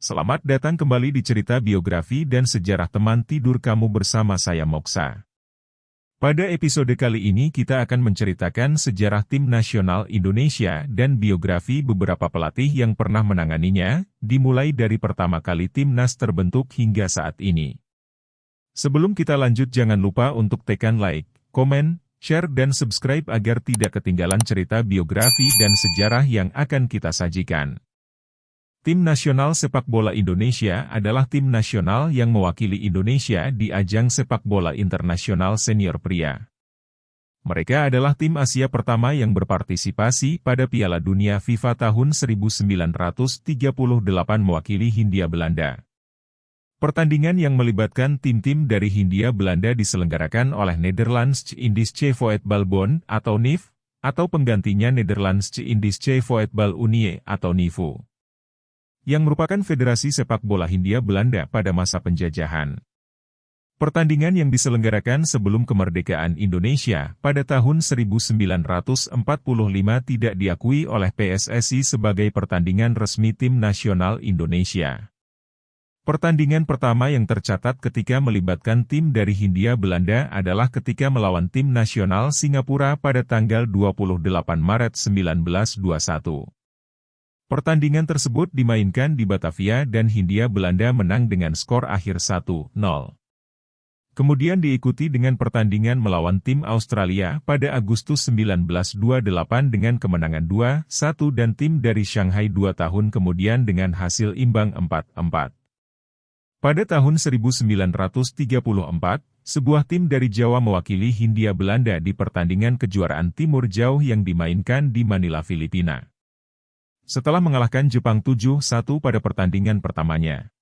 Selamat datang kembali di cerita biografi dan sejarah teman tidur kamu bersama saya Moksa. Pada episode kali ini kita akan menceritakan sejarah tim nasional Indonesia dan biografi beberapa pelatih yang pernah menanganinya, dimulai dari pertama kali timnas terbentuk hingga saat ini. Sebelum kita lanjut jangan lupa untuk tekan like, komen, share dan subscribe agar tidak ketinggalan cerita biografi dan sejarah yang akan kita sajikan. Tim nasional sepak bola Indonesia adalah tim nasional yang mewakili Indonesia di ajang sepak bola internasional senior pria. Mereka adalah tim Asia pertama yang berpartisipasi pada Piala Dunia FIFA tahun 1938 mewakili Hindia Belanda. Pertandingan yang melibatkan tim-tim dari Hindia Belanda diselenggarakan oleh Nederlands-Indische Voetbalbond atau NIV, atau penggantinya Nederlands-Indische Voetbalunie atau NIVO, yang merupakan federasi sepak bola Hindia Belanda pada masa penjajahan. Pertandingan yang diselenggarakan sebelum kemerdekaan Indonesia pada tahun 1945 tidak diakui oleh PSSI sebagai pertandingan resmi tim nasional Indonesia. Pertandingan pertama yang tercatat ketika melibatkan tim dari Hindia Belanda adalah ketika melawan tim nasional Singapura pada tanggal 28 Maret 1921. Pertandingan tersebut dimainkan di Batavia dan Hindia Belanda menang dengan skor akhir 1-0. Kemudian diikuti dengan pertandingan melawan tim Australia pada Agustus 1928 dengan kemenangan 2-1 dan tim dari Shanghai 2 tahun kemudian dengan hasil imbang 4-4. Pada tahun 1934, sebuah tim dari Jawa mewakili Hindia Belanda di pertandingan kejuaraan Timur Jauh yang dimainkan di Manila, Filipina. Setelah mengalahkan Jepang 7-1 pada pertandingan pertamanya.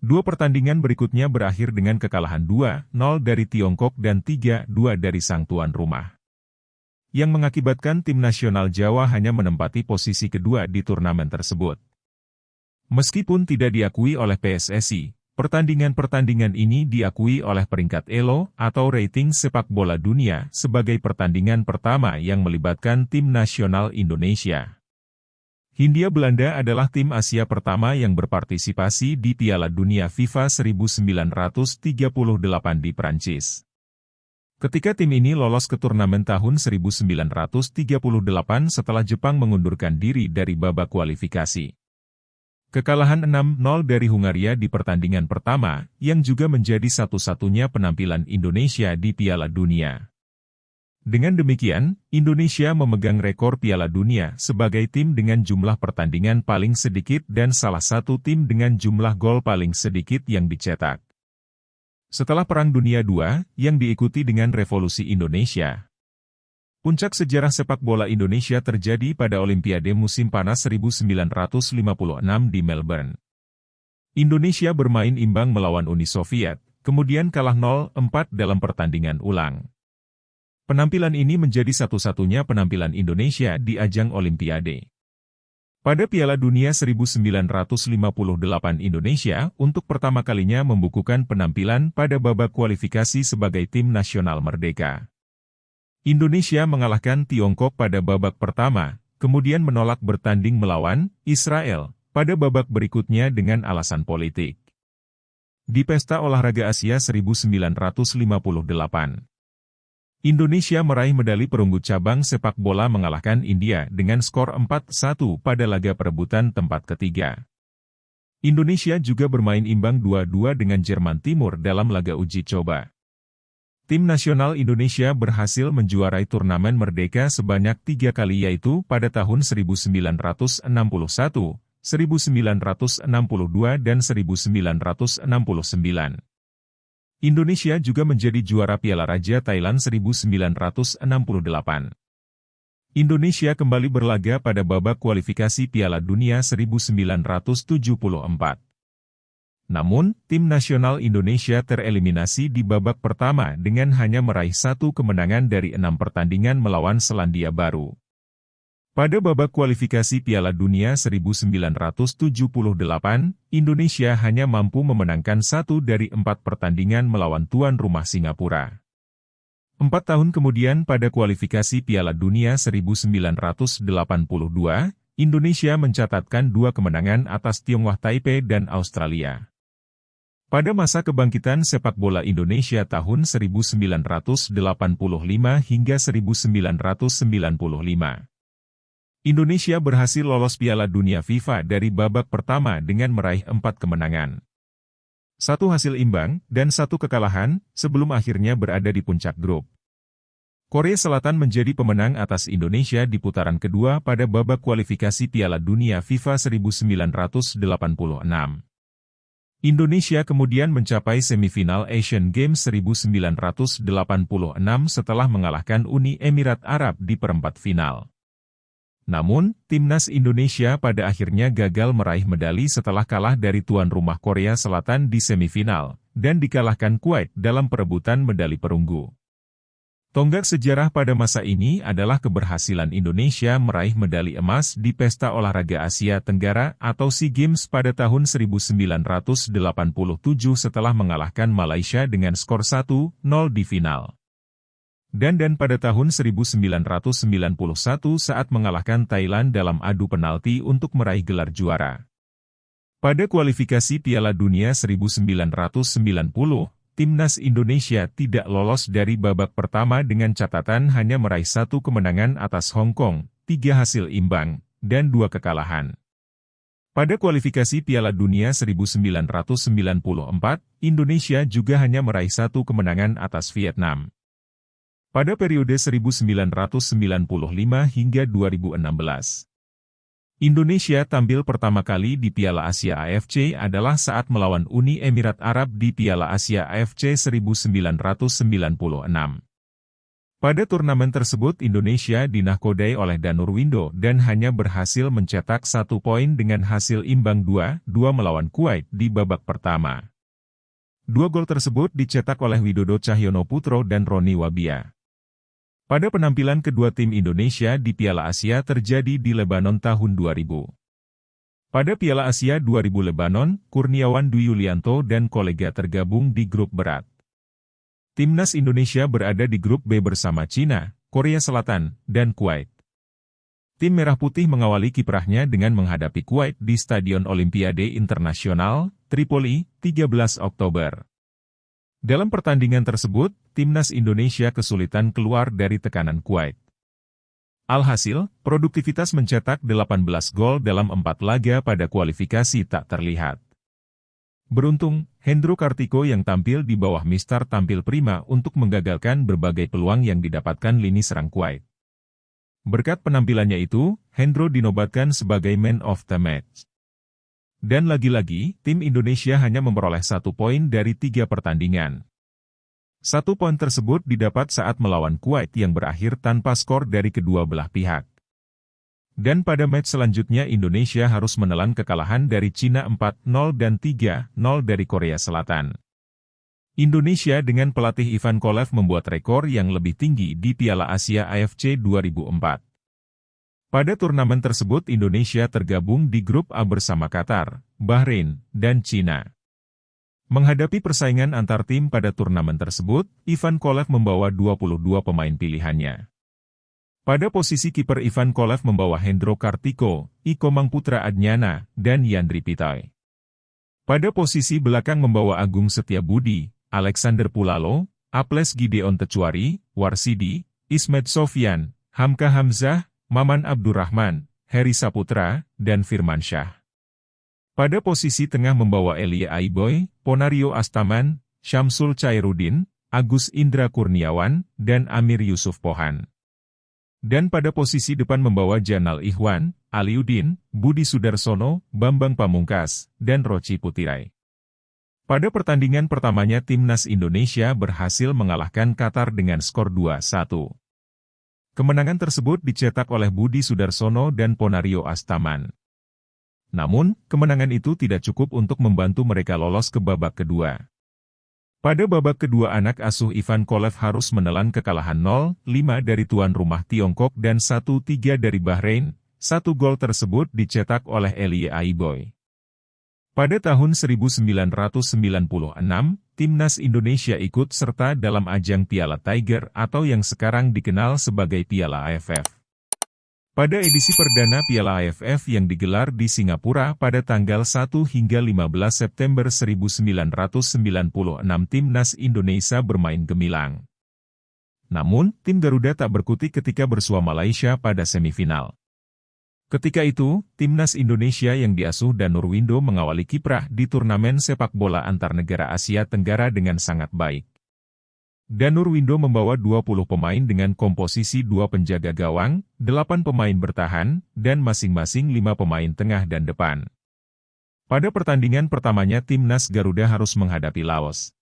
Dua pertandingan berikutnya berakhir dengan kekalahan 2-0 dari Tiongkok dan 3-2 dari sang tuan rumah, yang mengakibatkan tim nasional Jawa hanya menempati posisi kedua di turnamen tersebut. Meskipun tidak diakui oleh PSSI, pertandingan-pertandingan ini diakui oleh peringkat ELO atau rating sepak bola dunia sebagai pertandingan pertama yang melibatkan tim nasional Indonesia. Hindia Belanda adalah tim Asia pertama yang berpartisipasi di Piala Dunia FIFA 1938 di Prancis. Ketika tim ini lolos ke turnamen tahun 1938 setelah Jepang mengundurkan diri dari babak kualifikasi. Kekalahan 6-0 dari Hungaria di pertandingan pertama, yang juga menjadi satu-satunya penampilan Indonesia di Piala Dunia. Dengan demikian, Indonesia memegang rekor Piala Dunia sebagai tim dengan jumlah pertandingan paling sedikit dan salah satu tim dengan jumlah gol paling sedikit yang dicetak. Setelah Perang Dunia II, yang diikuti dengan Revolusi Indonesia, puncak sejarah sepak bola Indonesia terjadi pada Olimpiade musim panas 1956 di Melbourne. Indonesia bermain imbang melawan Uni Soviet, kemudian kalah 0-4 dalam pertandingan ulang. Penampilan ini menjadi satu-satunya penampilan Indonesia di ajang Olimpiade. Pada Piala Dunia 1958 Indonesia untuk pertama kalinya membukukan penampilan pada babak kualifikasi sebagai tim nasional merdeka. Indonesia mengalahkan Tiongkok pada babak pertama, kemudian menolak bertanding melawan Israel pada babak berikutnya dengan alasan politik. Di Pesta Olahraga Asia 1958. Indonesia meraih medali perunggu cabang sepak bola mengalahkan India dengan skor 4-1 pada laga perebutan tempat ketiga. Indonesia juga bermain imbang 2-2 dengan Jerman Timur dalam laga uji coba. Tim nasional Indonesia berhasil menjuarai turnamen merdeka sebanyak 3 kali yaitu pada tahun 1961, 1962 dan 1969. Indonesia juga menjadi juara Piala Raja Thailand 1968. Indonesia kembali berlaga pada babak kualifikasi Piala Dunia 1974. Namun, tim nasional Indonesia tereliminasi di babak pertama dengan hanya meraih 1 kemenangan dari 6 pertandingan melawan Selandia Baru. Pada babak kualifikasi Piala Dunia 1978, Indonesia hanya mampu memenangkan 1 dari 4 pertandingan melawan tuan rumah Singapura. 4 tahun kemudian pada kualifikasi Piala Dunia 1982, Indonesia mencatatkan 2 kemenangan atas Tionghoa Taipei dan Australia. Pada masa kebangkitan sepak bola Indonesia tahun 1985 hingga 1995, Indonesia berhasil lolos Piala Dunia FIFA dari babak pertama dengan meraih 4 kemenangan, 1 hasil imbang, dan 1 kekalahan, sebelum akhirnya berada di puncak grup. Korea Selatan menjadi pemenang atas Indonesia di putaran kedua pada babak kualifikasi Piala Dunia FIFA 1986. Indonesia kemudian mencapai semifinal Asian Games 1986 setelah mengalahkan Uni Emirat Arab di perempat final. Namun, timnas Indonesia pada akhirnya gagal meraih medali setelah kalah dari tuan rumah Korea Selatan di semifinal, dan dikalahkan Kuwait dalam perebutan medali perunggu. Tonggak sejarah pada masa ini adalah keberhasilan Indonesia meraih medali emas di Pesta Olahraga Asia Tenggara atau SEA Games pada tahun 1987 setelah mengalahkan Malaysia dengan skor 1-0 di final. Dan pada tahun 1991 saat mengalahkan Thailand dalam adu penalti untuk meraih gelar juara. Pada kualifikasi Piala Dunia 1990, timnas Indonesia tidak lolos dari babak pertama dengan catatan hanya meraih 1 kemenangan atas Hong Kong, 3 hasil imbang, dan 2 kekalahan. Pada kualifikasi Piala Dunia 1994, Indonesia juga hanya meraih 1 kemenangan atas Vietnam. Pada periode 1995 hingga 2016. Indonesia tampil pertama kali di Piala Asia AFC adalah saat melawan Uni Emirat Arab di Piala Asia AFC 1996. Pada turnamen tersebut Indonesia dinahkodai oleh Danur Windo dan hanya berhasil mencetak 1 poin dengan hasil imbang 2-2 melawan Kuwait di babak pertama. 2 gol tersebut dicetak oleh Widodo Cahyono Putro dan Roni Wabia. Pada penampilan kedua tim Indonesia di Piala Asia terjadi di Lebanon tahun 2000. Pada Piala Asia 2000 Lebanon, Kurniawan Dwi Yulianto dan kolega tergabung di grup berat. Timnas Indonesia berada di grup B bersama Cina, Korea Selatan, dan Kuwait. Tim Merah Putih mengawali kiprahnya dengan menghadapi Kuwait di Stadion Olimpiade Internasional, Tripoli, 13 Oktober. Dalam pertandingan tersebut, timnas Indonesia kesulitan keluar dari tekanan Kuwait. Alhasil, produktivitas mencetak 18 gol dalam 4 laga pada kualifikasi tak terlihat. Beruntung, Hendro Kartiko yang tampil di bawah Mistar tampil prima untuk menggagalkan berbagai peluang yang didapatkan lini serang Kuwait. Berkat penampilannya itu, Hendro dinobatkan sebagai Man of the Match. Dan lagi-lagi, tim Indonesia hanya memperoleh 1 poin dari 3 pertandingan. 1 poin tersebut didapat saat melawan Kuwait yang berakhir tanpa skor dari kedua belah pihak. Dan pada match selanjutnya Indonesia harus menelan kekalahan dari Cina 4-0 dan 3-0 dari Korea Selatan. Indonesia dengan pelatih Ivan Kolev membuat rekor yang lebih tinggi di Piala Asia AFC 2004. Pada turnamen tersebut Indonesia tergabung di grup A bersama Qatar, Bahrain, dan Cina. Menghadapi persaingan antar tim pada turnamen tersebut, Ivan Kolev membawa 22 pemain pilihannya. Pada posisi kiper Ivan Kolev membawa Hendro Kartiko, Iko Mangputra Adnyana, dan Yandri Pitoy. Pada posisi belakang membawa Agung Setiabudi, Alexander Pulalo, Aples Gideon Tecuari, Warsidi, Ismet Sofyan, Hamka Hamzah, Maman Abdurrahman, Heri Saputra, dan Firman Syah. Pada posisi tengah membawa Elie Aiboy, Ponario Astaman, Syamsul Chairuddin, Agus Indra Kurniawan, dan Amir Yusuf Pohan. Dan pada posisi depan membawa Janal Ikhwan, Aliuddin, Budi Sudarsono, Bambang Pamungkas, dan Roci Putirai. Pada pertandingan pertamanya timnas Indonesia berhasil mengalahkan Qatar dengan skor 2-1. Kemenangan tersebut dicetak oleh Budi Sudarsono dan Ponario Astaman. Namun, kemenangan itu tidak cukup untuk membantu mereka lolos ke babak kedua. Pada babak kedua anak asuh Ivan Kolev harus menelan kekalahan 0-5 dari tuan rumah Tiongkok dan 1-3 dari Bahrain. 1 gol tersebut dicetak oleh Elie Aiboy. Pada tahun 1996, timnas Indonesia ikut serta dalam ajang Piala Tiger atau yang sekarang dikenal sebagai Piala AFF. Pada edisi perdana Piala AFF yang digelar di Singapura pada tanggal 1 hingga 15 September 1996, timnas Indonesia bermain gemilang. Namun, tim Garuda tak berkutik ketika bersua Malaysia pada semifinal. Ketika itu, timnas Indonesia yang diasuh Danur Windo mengawali kiprah di turnamen sepak bola antar negara Asia Tenggara dengan sangat baik. Danur Windo membawa 20 pemain dengan komposisi 2 penjaga gawang, 8 pemain bertahan, dan masing-masing 5 pemain tengah dan depan. Pada pertandingan pertamanya timnas Garuda harus menghadapi Laos.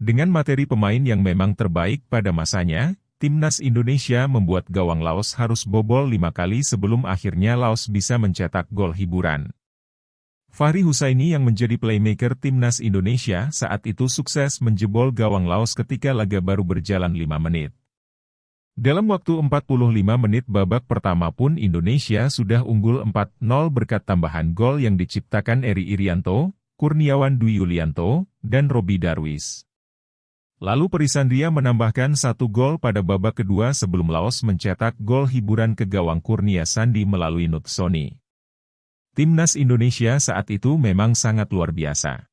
Dengan materi pemain yang memang terbaik pada masanya, timnas Indonesia membuat gawang Laos harus bobol 5 kali sebelum akhirnya Laos bisa mencetak gol hiburan. Fahri Husaini yang menjadi playmaker timnas Indonesia saat itu sukses menjebol gawang Laos ketika laga baru berjalan 5 menit. Dalam waktu 45 menit babak pertama pun Indonesia sudah unggul 4-0 berkat tambahan gol yang diciptakan Eri Irianto, Kurniawan Dwi Yulianto, dan Robby Darwis. Lalu Perisandria menambahkan 1 gol pada babak kedua sebelum Laos mencetak gol hiburan ke gawang Kurnia Sandi melalui Nutsoni. Timnas Indonesia saat itu memang sangat luar biasa.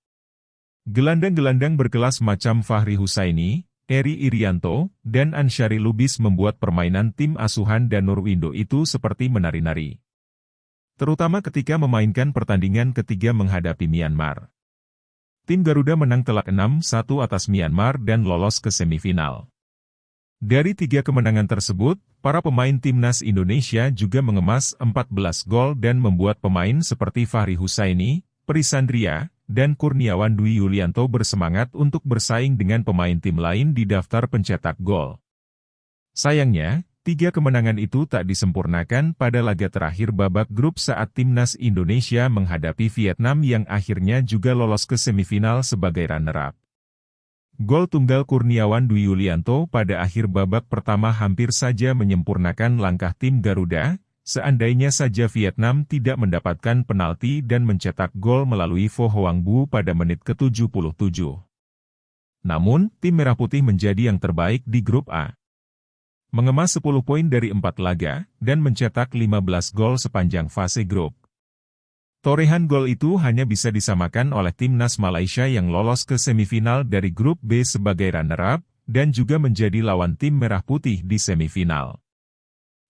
Gelandang-gelandang berkelas macam Fahri Husaini, Eri Irianto, dan Ansyari Lubis membuat permainan tim asuhan Danur Windo itu seperti menari-nari. Terutama ketika memainkan pertandingan ketiga menghadapi Myanmar. Tim Garuda menang telak 6-1 atas Myanmar dan lolos ke semifinal. Dari 3 kemenangan tersebut, para pemain timnas Indonesia juga mengemas 14 gol dan membuat pemain seperti Fahri Husaini, Perisandria, dan Kurniawan Dwi Yulianto bersemangat untuk bersaing dengan pemain tim lain di daftar pencetak gol. Sayangnya, 3 kemenangan itu tak disempurnakan pada laga terakhir babak grup saat timnas Indonesia menghadapi Vietnam yang akhirnya juga lolos ke semifinal sebagai runner-up. Gol tunggal Kurniawan Dwi Yulianto pada akhir babak pertama hampir saja menyempurnakan langkah tim Garuda, seandainya saja Vietnam tidak mendapatkan penalti dan mencetak gol melalui Vo Hoang Bu pada menit ke-77. Namun, tim Merah Putih menjadi yang terbaik di grup A. Mengemas 10 poin dari 4 laga, dan mencetak 15 gol sepanjang fase grup. Torehan gol itu hanya bisa disamakan oleh timnas Malaysia yang lolos ke semifinal dari grup B sebagai runner-up, dan juga menjadi lawan tim Merah Putih di semifinal.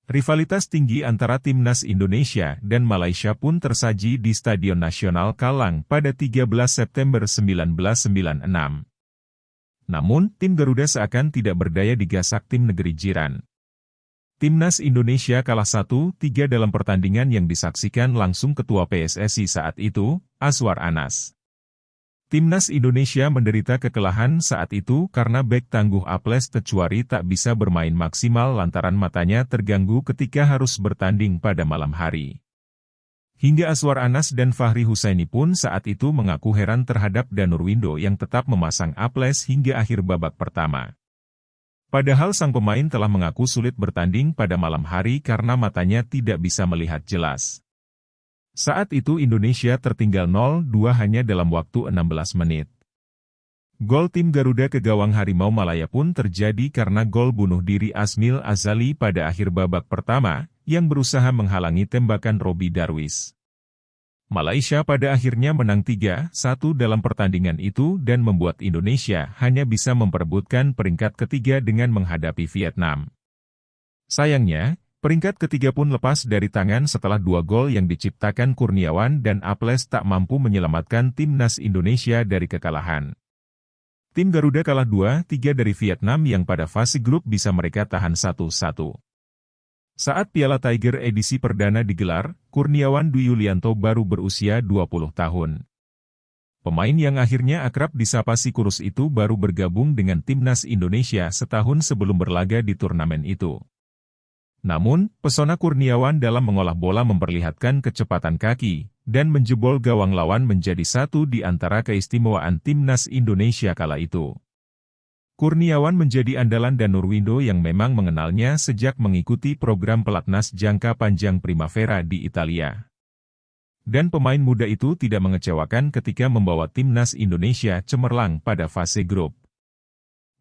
Rivalitas tinggi antara timnas Indonesia dan Malaysia pun tersaji di Stadion Nasional Kalang pada 13 September 1996. Namun, tim Garuda seakan tidak berdaya digasak tim negeri jiran. Timnas Indonesia kalah 1-3 dalam pertandingan yang disaksikan langsung Ketua PSSI saat itu, Azwar Anas. Timnas Indonesia menderita kekalahan saat itu karena bek tangguh Aples Tecuari tak bisa bermain maksimal lantaran matanya terganggu ketika harus bertanding pada malam hari. Hingga Azwar Anas dan Fahri Husaini pun saat itu mengaku heran terhadap Danur Windo yang tetap memasang Aples hingga akhir babak pertama. Padahal sang pemain telah mengaku sulit bertanding pada malam hari karena matanya tidak bisa melihat jelas. Saat itu Indonesia tertinggal 0-2 hanya dalam waktu 16 menit. Gol tim Garuda ke gawang Harimau Malaya pun terjadi karena gol bunuh diri Asmil Azali pada akhir babak pertama, yang berusaha menghalangi tembakan Robby Darwis. Malaysia pada akhirnya menang 3-1 dalam pertandingan itu dan membuat Indonesia hanya bisa memperebutkan peringkat ketiga dengan menghadapi Vietnam. Sayangnya, peringkat ketiga pun lepas dari tangan setelah 2 gol yang diciptakan Kurniawan dan Aples tak mampu menyelamatkan timnas Indonesia dari kekalahan. Tim Garuda kalah 2-3 dari Vietnam yang pada fase grup bisa mereka tahan 1-1. Saat Piala Tiger edisi perdana digelar, Kurniawan Dwi Yulianto baru berusia 20 tahun. Pemain yang akhirnya akrab disapa si kurus itu baru bergabung dengan timnas Indonesia setahun sebelum berlaga di turnamen itu. Namun, pesona Kurniawan dalam mengolah bola memperlihatkan kecepatan kaki, dan menjebol gawang lawan menjadi satu di antara keistimewaan timnas Indonesia kala itu. Kurniawan menjadi andalan Danur Windo yang memang mengenalnya sejak mengikuti program pelatnas jangka panjang Primavera di Italia. Dan pemain muda itu tidak mengecewakan ketika membawa timnas Indonesia cemerlang pada fase grup.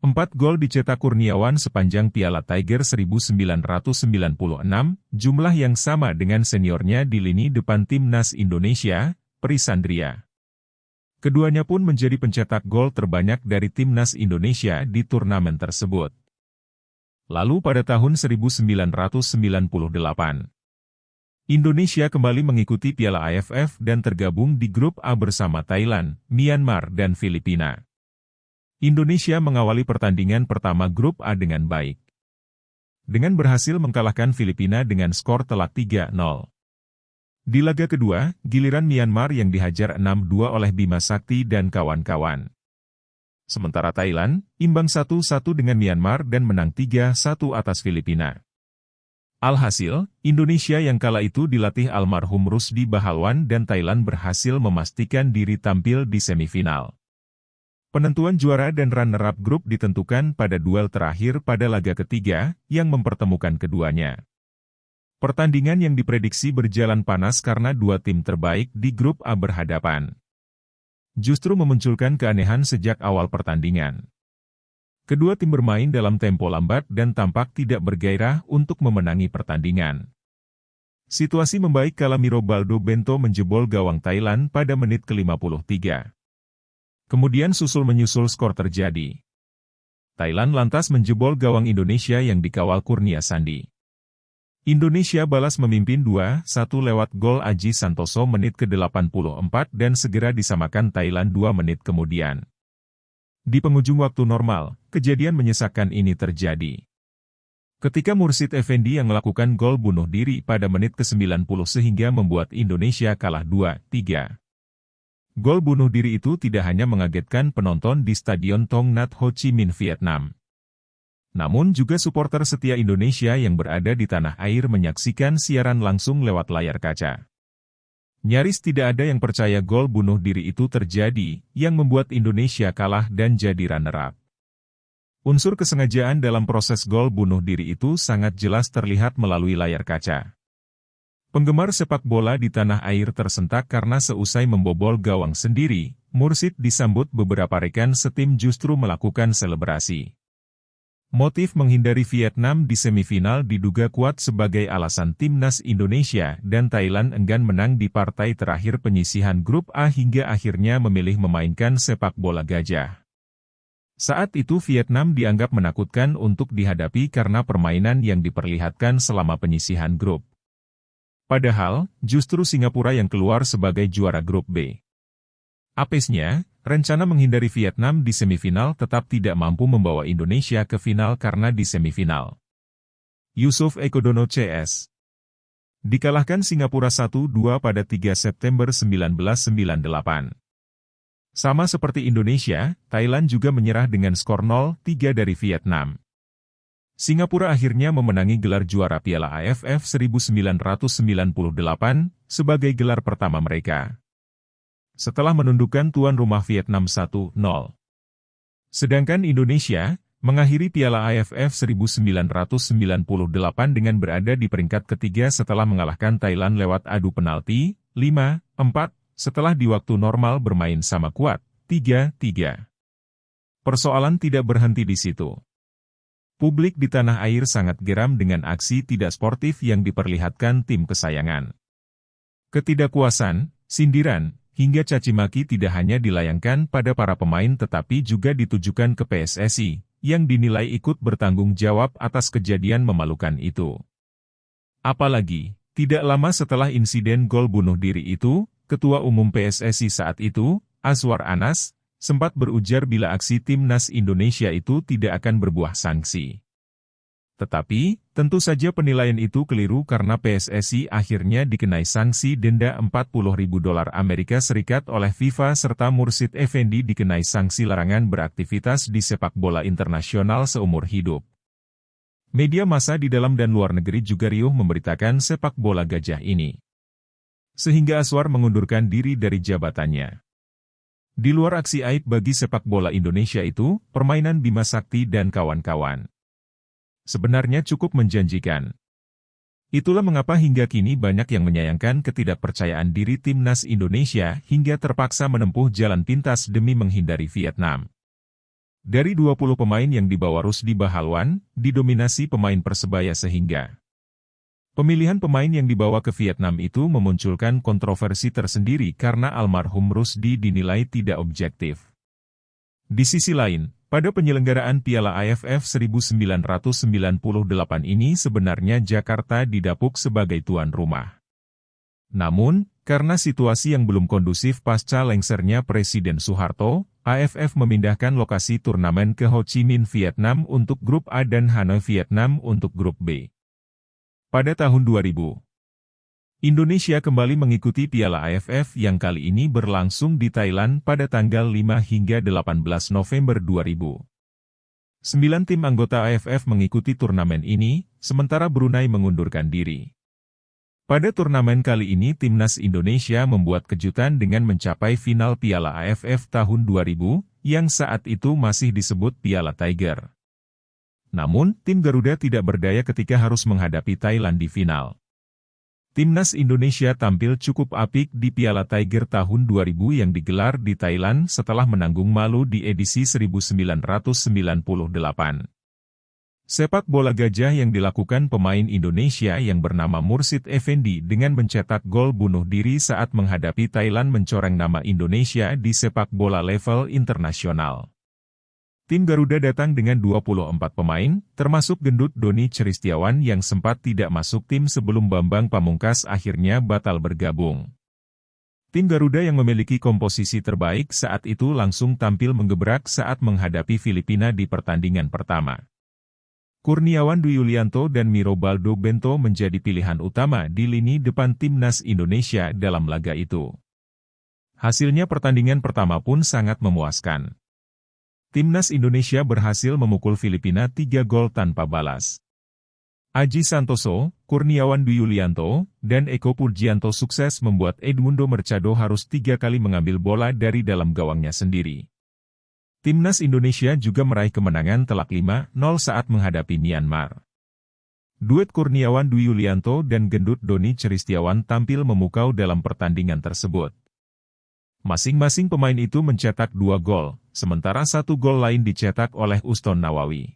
4 gol dicetak Kurniawan sepanjang Piala Tiger 1996, jumlah yang sama dengan seniornya di lini depan timnas Indonesia, Prisandria. Keduanya pun menjadi pencetak gol terbanyak dari timnas Indonesia di turnamen tersebut. Lalu pada tahun 1998, Indonesia kembali mengikuti Piala AFF dan tergabung di grup A bersama Thailand, Myanmar dan Filipina. Indonesia mengawali pertandingan pertama grup A dengan baik, dengan berhasil mengalahkan Filipina dengan skor telak 3-0. Di laga kedua, giliran Myanmar yang dihajar 6-2 oleh Bima Sakti dan kawan-kawan. Sementara Thailand, imbang 1-1 dengan Myanmar dan menang 3-1 atas Filipina. Alhasil, Indonesia yang kala itu dilatih almarhum Rusdi Bahalwan dan Thailand berhasil memastikan diri tampil di semifinal. Penentuan juara dan runner-up grup ditentukan pada duel terakhir pada laga ketiga, yang mempertemukan keduanya. Pertandingan yang diprediksi berjalan panas karena dua tim terbaik di grup A berhadapan. Justru memunculkan keanehan sejak awal pertandingan. Kedua tim bermain dalam tempo lambat dan tampak tidak bergairah untuk memenangi pertandingan. Situasi membaik kala Mirobaldo Bento menjebol gawang Thailand pada menit ke-53. Kemudian susul-menyusul skor terjadi. Thailand lantas menjebol gawang Indonesia yang dikawal Kurnia Sandi. Indonesia balas memimpin 2-1 lewat gol Aji Santoso menit ke-84 dan segera disamakan Thailand 2 menit kemudian. Di penghujung waktu normal, kejadian menyesakan ini terjadi. Ketika Mursid Effendi yang melakukan gol bunuh diri pada menit ke-90 sehingga membuat Indonesia kalah 2-3. Gol bunuh diri itu tidak hanya mengagetkan penonton di Stadion Thong Nhat Ho Chi Minh, Vietnam. Namun juga supporter setia Indonesia yang berada di tanah air menyaksikan siaran langsung lewat layar kaca. Nyaris tidak ada yang percaya gol bunuh diri itu terjadi, yang membuat Indonesia kalah dan jadi runner-up. Unsur kesengajaan dalam proses gol bunuh diri itu sangat jelas terlihat melalui layar kaca. Penggemar sepak bola di tanah air tersentak karena seusai membobol gawang sendiri, Mursid disambut beberapa rekan setim justru melakukan selebrasi. Motif menghindari Vietnam di semifinal diduga kuat sebagai alasan timnas Indonesia dan Thailand enggan menang di partai terakhir penyisihan grup A hingga akhirnya memilih memainkan sepak bola gajah. Saat itu Vietnam dianggap menakutkan untuk dihadapi karena permainan yang diperlihatkan selama penyisihan grup. Padahal, justru Singapura yang keluar sebagai juara grup B. Apesnya, rencana menghindari Vietnam di semifinal tetap tidak mampu membawa Indonesia ke final karena di semifinal Yusof Ekodono CS dikalahkan Singapura 1-2 pada 3 September 1998. Sama seperti Indonesia, Thailand juga menyerah dengan skor 0-3 dari Vietnam. Singapura akhirnya memenangi gelar juara Piala AFF 1998 sebagai gelar pertama mereka, setelah menundukkan tuan rumah Vietnam 1-0. Sedangkan Indonesia mengakhiri Piala AFF 1998 dengan berada di peringkat ketiga setelah mengalahkan Thailand lewat adu penalti, 5-4, setelah di waktu normal bermain sama kuat, 3-3. Persoalan tidak berhenti di situ. Publik di tanah air sangat geram dengan aksi tidak sportif yang diperlihatkan tim kesayangan. Ketidakpuasan, sindiran, hingga caci maki tidak hanya dilayangkan pada para pemain tetapi juga ditujukan ke PSSI, yang dinilai ikut bertanggung jawab atas kejadian memalukan itu. Apalagi, tidak lama setelah insiden gol bunuh diri itu, Ketua Umum PSSI saat itu, Azwar Anas, sempat berujar bila aksi timnas Indonesia itu tidak akan berbuah sanksi. Tetapi, tentu saja penilaian itu keliru karena PSSI akhirnya dikenai sanksi denda $40.000 Amerika Serikat oleh FIFA serta Mursid Effendi dikenai sanksi larangan beraktivitas di sepak bola internasional seumur hidup. Media massa di dalam dan luar negeri juga riuh memberitakan sepak bola gajah ini. Sehingga Azwar mengundurkan diri dari jabatannya. Di luar aksi aib bagi sepak bola Indonesia itu, permainan Bima Sakti dan kawan-kawan sebenarnya cukup menjanjikan. Itulah mengapa hingga kini banyak yang menyayangkan ketidakpercayaan diri timnas Indonesia hingga terpaksa menempuh jalan pintas demi menghindari Vietnam. Dari 20 pemain yang dibawa Rusdi Bahalwan, didominasi pemain Persebaya sehingga pemilihan pemain yang dibawa ke Vietnam itu memunculkan kontroversi tersendiri karena almarhum Rusdi dinilai tidak objektif. Di sisi lain, pada penyelenggaraan Piala AFF 1998 ini sebenarnya Jakarta didapuk sebagai tuan rumah. Namun, karena situasi yang belum kondusif pasca lengsernya Presiden Soeharto, AFF memindahkan lokasi turnamen ke Ho Chi Minh, Vietnam untuk grup A dan Hanoi, Vietnam untuk grup B. Pada tahun 2000, Indonesia kembali mengikuti Piala AFF yang kali ini berlangsung di Thailand pada tanggal 5 hingga 18 November 2000. 9 tim anggota AFF mengikuti turnamen ini, sementara Brunei mengundurkan diri. Pada turnamen kali ini Timnas Indonesia membuat kejutan dengan mencapai final Piala AFF tahun 2000, yang saat itu masih disebut Piala Tiger. Namun, tim Garuda tidak berdaya ketika harus menghadapi Thailand di final. Timnas Indonesia tampil cukup apik di Piala Tiger tahun 2000 yang digelar di Thailand setelah menanggung malu di edisi 1998. Sepak bola gajah yang dilakukan pemain Indonesia yang bernama Mursid Effendi dengan mencetak gol bunuh diri saat menghadapi Thailand mencoreng nama Indonesia di sepak bola level internasional. Tim Garuda datang dengan 24 pemain, termasuk gendut Doni Cheristiawan yang sempat tidak masuk tim sebelum Bambang Pamungkas akhirnya batal bergabung. Tim Garuda yang memiliki komposisi terbaik saat itu langsung tampil menggebrak saat menghadapi Filipina di pertandingan pertama. Kurniawan Dwi Yulianto dan Mirobaldo Bento menjadi pilihan utama di lini depan Timnas Indonesia dalam laga itu. Hasilnya pertandingan pertama pun sangat memuaskan. Timnas Indonesia berhasil memukul Filipina 3 gol tanpa balas. Aji Santoso, Kurniawan Dwi Yulianto, dan Eko Purjianto sukses membuat Edmundo Mercado harus 3 kali mengambil bola dari dalam gawangnya sendiri. Timnas Indonesia juga meraih kemenangan telak 5-0 saat menghadapi Myanmar. Duet Kurniawan Dwi Yulianto dan gendut Doni Cheristiawan tampil memukau dalam pertandingan tersebut. Masing-masing pemain itu mencetak 2 gol, sementara 1 gol lain dicetak oleh Uston Nawawi.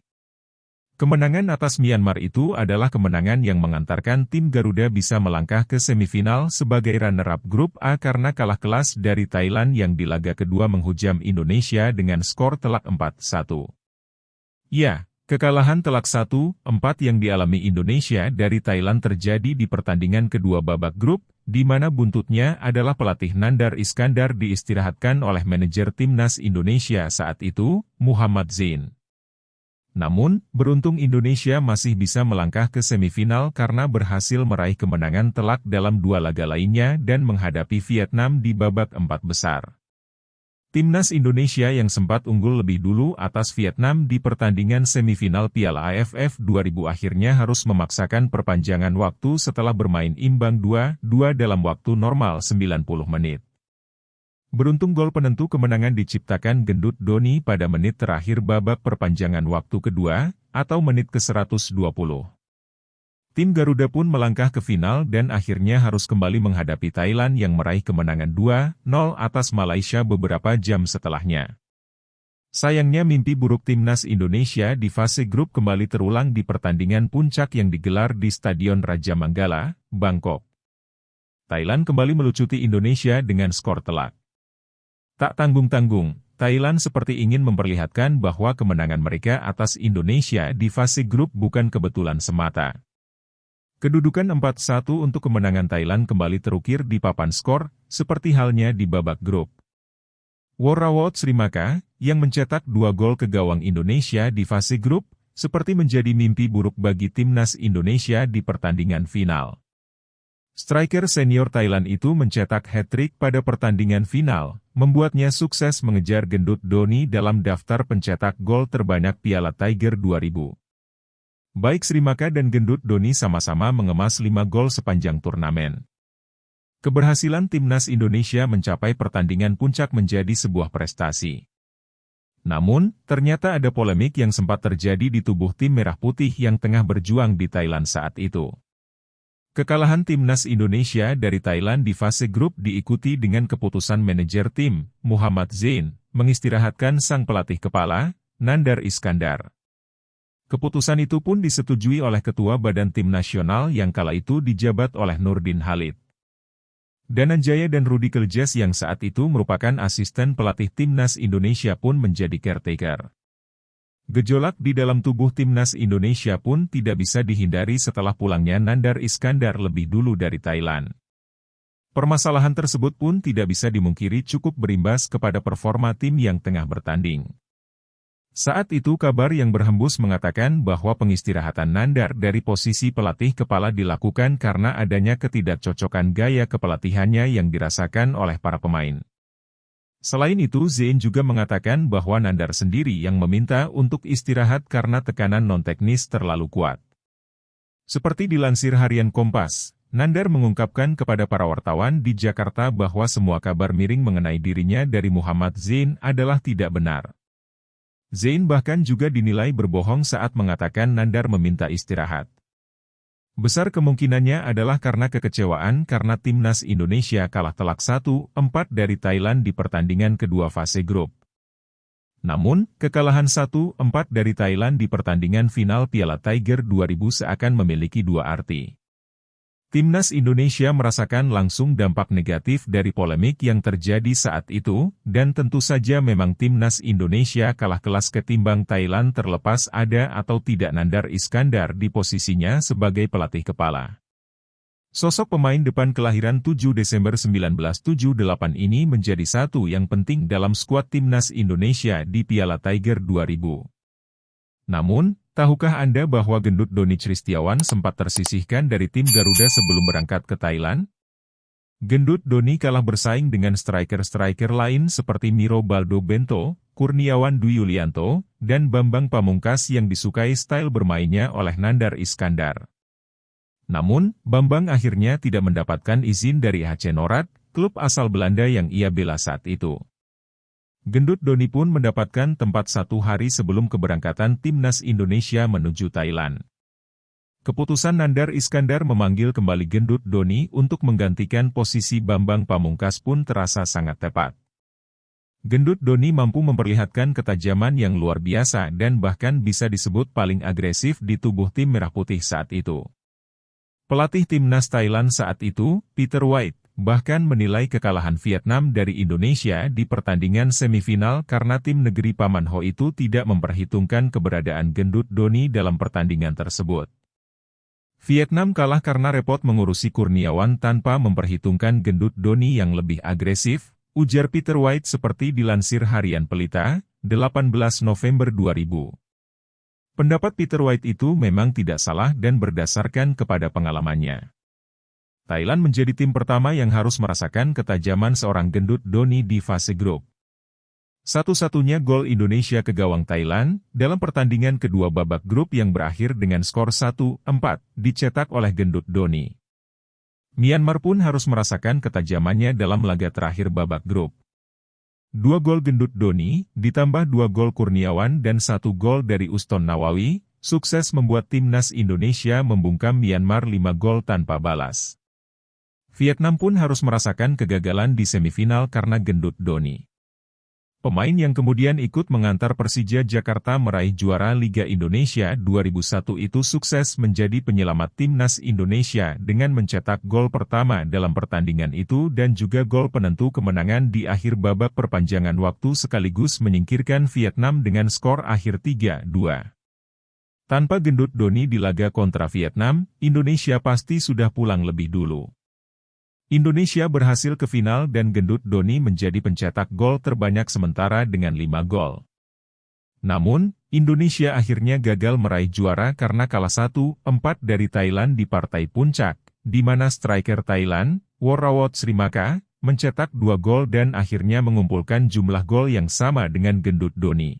Kemenangan atas Myanmar itu adalah kemenangan yang mengantarkan tim Garuda bisa melangkah ke semifinal sebagai runner-up grup A karena kalah kelas dari Thailand yang di laga kedua menghujam Indonesia dengan skor telak 4-1. Ya, kekalahan telak 1-4 yang dialami Indonesia dari Thailand terjadi di pertandingan kedua babak grup, di mana buntutnya adalah pelatih Nandar Iskandar diistirahatkan oleh manajer Timnas Indonesia saat itu, Muhammad Zain. Namun, beruntung Indonesia masih bisa melangkah ke semifinal karena berhasil meraih kemenangan telak dalam 2 laga lainnya dan menghadapi Vietnam di babak 4 besar. Timnas Indonesia yang sempat unggul lebih dulu atas Vietnam di pertandingan semifinal Piala AFF 2000 akhirnya harus memaksakan perpanjangan waktu setelah bermain imbang 2-2 dalam waktu normal 90 menit. Beruntung gol penentu kemenangan diciptakan gendut Doni pada menit terakhir babak perpanjangan waktu kedua, atau menit ke-120. Tim Garuda pun melangkah ke final dan akhirnya harus kembali menghadapi Thailand yang meraih kemenangan 2-0 atas Malaysia beberapa jam setelahnya. Sayangnya mimpi buruk Timnas Indonesia di fase grup kembali terulang di pertandingan puncak yang digelar di Stadion Raja Manggala, Bangkok. Thailand kembali melucuti Indonesia dengan skor telak. Tak tanggung-tanggung, Thailand seperti ingin memperlihatkan bahwa kemenangan mereka atas Indonesia di fase grup bukan kebetulan semata. Kedudukan 4-1 untuk kemenangan Thailand kembali terukir di papan skor, seperti halnya di babak grup. Worawot Srimaka, yang mencetak 2 gol ke gawang Indonesia di fase grup, seperti menjadi mimpi buruk bagi Timnas Indonesia di pertandingan final. Striker senior Thailand itu mencetak hat-trick pada pertandingan final, membuatnya sukses mengejar gendut Doni dalam daftar pencetak gol terbanyak Piala Tiger 2000. Baik Srimaka dan gendut Doni sama-sama mengemas 5 gol sepanjang turnamen. Keberhasilan Timnas Indonesia mencapai pertandingan puncak menjadi sebuah prestasi. Namun, ternyata ada polemik yang sempat terjadi di tubuh tim Merah Putih yang tengah berjuang di Thailand saat itu. Kekalahan Timnas Indonesia dari Thailand di fase grup diikuti dengan keputusan manajer tim, Muhammad Zain, mengistirahatkan sang pelatih kepala, Nandar Iskandar. Keputusan itu pun disetujui oleh Ketua Badan Tim Nasional yang kala itu dijabat oleh Nurdin Halid Dananjaya dan Rudi Keljas yang saat itu merupakan asisten pelatih Timnas Indonesia pun menjadi caretaker. Gejolak di dalam tubuh Timnas Indonesia pun tidak bisa dihindari setelah pulangnya Nandar Iskandar lebih dulu dari Thailand. Permasalahan tersebut pun tidak bisa dimungkiri cukup berimbas kepada performa tim yang tengah bertanding. Saat itu kabar yang berhembus mengatakan bahwa pengistirahatan Nandar dari posisi pelatih kepala dilakukan karena adanya ketidakcocokan gaya kepelatihannya yang dirasakan oleh para pemain. Selain itu Zein juga mengatakan bahwa Nandar sendiri yang meminta untuk istirahat karena tekanan non-teknis terlalu kuat. Seperti dilansir harian Kompas, Nandar mengungkapkan kepada para wartawan di Jakarta bahwa semua kabar miring mengenai dirinya dari Muhammad Zein adalah tidak benar. Zein bahkan juga dinilai berbohong saat mengatakan Nandar meminta istirahat. Besar kemungkinannya adalah karena kekecewaan karena Timnas Indonesia kalah telak 1-4 dari Thailand di pertandingan kedua fase grup. Namun, kekalahan 1-4 dari Thailand di pertandingan final Piala Tiger 2000 seakan memiliki dua arti. Timnas Indonesia merasakan langsung dampak negatif dari polemik yang terjadi saat itu, dan tentu saja memang Timnas Indonesia kalah kelas ketimbang Thailand terlepas ada atau tidak Nandar Iskandar di posisinya sebagai pelatih kepala. Sosok pemain depan kelahiran 7 Desember 1978 ini menjadi satu yang penting dalam skuad Timnas Indonesia di Piala Tiger 2000. Namun, tahukah Anda bahwa gendut Doni Kristiawan sempat tersisihkan dari tim Garuda sebelum berangkat ke Thailand? Gendut Doni kalah bersaing dengan striker-striker lain seperti Miro Baldo Bento, Kurniawan Dwi Yulianto, dan Bambang Pamungkas yang disukai style bermainnya oleh Nandar Iskandar. Namun, Bambang akhirnya tidak mendapatkan izin dari HC Noord, klub asal Belanda yang ia bela saat itu. Gendut Doni pun mendapatkan tempat 1 hari sebelum keberangkatan Timnas Indonesia menuju Thailand. Keputusan Nandar Iskandar memanggil kembali Gendut Doni untuk menggantikan posisi Bambang Pamungkas pun terasa sangat tepat. Gendut Doni mampu memperlihatkan ketajaman yang luar biasa dan bahkan bisa disebut paling agresif di tubuh tim Merah Putih saat itu. Pelatih Timnas Thailand saat itu, Peter White, bahkan menilai kekalahan Vietnam dari Indonesia di pertandingan semifinal karena tim negeri Paman Ho itu tidak memperhitungkan keberadaan Gendut Doni dalam pertandingan tersebut. Vietnam kalah karena repot mengurusi Kurniawan tanpa memperhitungkan Gendut Doni yang lebih agresif, ujar Peter White seperti dilansir harian Pelita, 18 November 2000. Pendapat Peter White itu memang tidak salah dan berdasarkan kepada pengalamannya. Thailand menjadi tim pertama yang harus merasakan ketajaman seorang Gendut Doni di fase grup. Satu-satunya gol Indonesia ke gawang Thailand, dalam pertandingan kedua babak grup yang berakhir dengan skor 1-4, dicetak oleh Gendut Doni. Myanmar pun harus merasakan ketajamannya dalam laga terakhir babak grup. 2 gol Gendut Doni, ditambah 2 gol Kurniawan dan 1 gol dari Uston Nawawi, sukses membuat Timnas Indonesia membungkam Myanmar 5 gol tanpa balas. Vietnam pun harus merasakan kegagalan di semifinal karena Gendut Doni. Pemain yang kemudian ikut mengantar Persija Jakarta meraih juara Liga Indonesia 2001 itu sukses menjadi penyelamat Timnas Indonesia dengan mencetak gol pertama dalam pertandingan itu dan juga gol penentu kemenangan di akhir babak perpanjangan waktu sekaligus menyingkirkan Vietnam dengan skor akhir 3-2. Tanpa Gendut Doni di laga kontra Vietnam, Indonesia pasti sudah pulang lebih dulu. Indonesia berhasil ke final dan Gendut Doni menjadi pencetak gol terbanyak sementara dengan 5 gol. Namun, Indonesia akhirnya gagal meraih juara karena kalah 1-4 dari Thailand di partai puncak, di mana striker Thailand, Worawot Srimaka, mencetak 2 gol dan akhirnya mengumpulkan jumlah gol yang sama dengan Gendut Doni.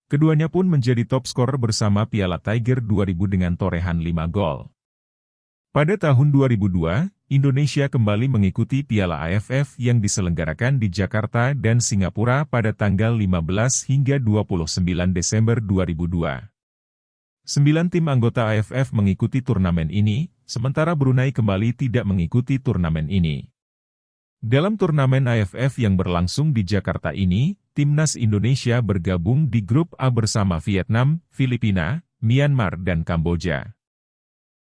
Keduanya pun menjadi top skor bersama Piala Tiger 2000 dengan torehan 5 gol. Pada tahun 2002, Indonesia kembali mengikuti Piala AFF yang diselenggarakan di Jakarta dan Singapura pada tanggal 15 hingga 29 Desember 2002. 9 tim anggota AFF mengikuti turnamen ini, sementara Brunei kembali tidak mengikuti turnamen ini. Dalam turnamen AFF yang berlangsung di Jakarta ini, Timnas Indonesia bergabung di grup A bersama Vietnam, Filipina, Myanmar dan Kamboja.